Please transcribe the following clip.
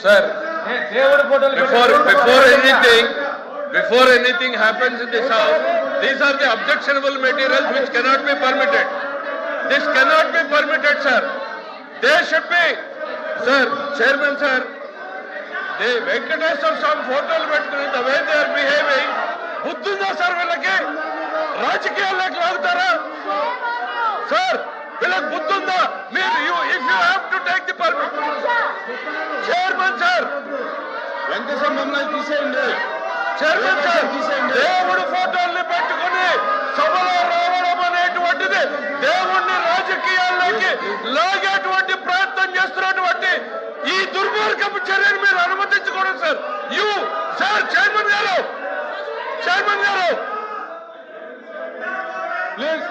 Sir, before anything happens in this house, these are the objectionable materials which cannot be permitted. This cannot be permitted, sir. They should be, sir, Chairman, sir. The Venkateswara Swami photos పెట్టుకుని the way they are behaving, బుద్ధుందా sir వీళ్ళకి? రాజకీయాల్లోకి లాగుతారా? Sir వీళ్ళకి బుద్ధుందా? మీరు if you have to take the permit. Chairman, sir. Venkateswara మమ్మల్ని తీసేయండి. Chairman sir, దేవుడు ఫోటోల్ని పెట్టుకుని సభలో రావడం అనేటువంటిది దేవుణ్ణి రాజకీయాల్లోకి లాగేటువంటి ప్రయత్నం చేస్తున్నటువంటి ఈ దుర్మార్గపు చర్యను మీరు అనుమతించకూడదు సార్. సార్ చైర్మన్ గారు, ప్లీజ్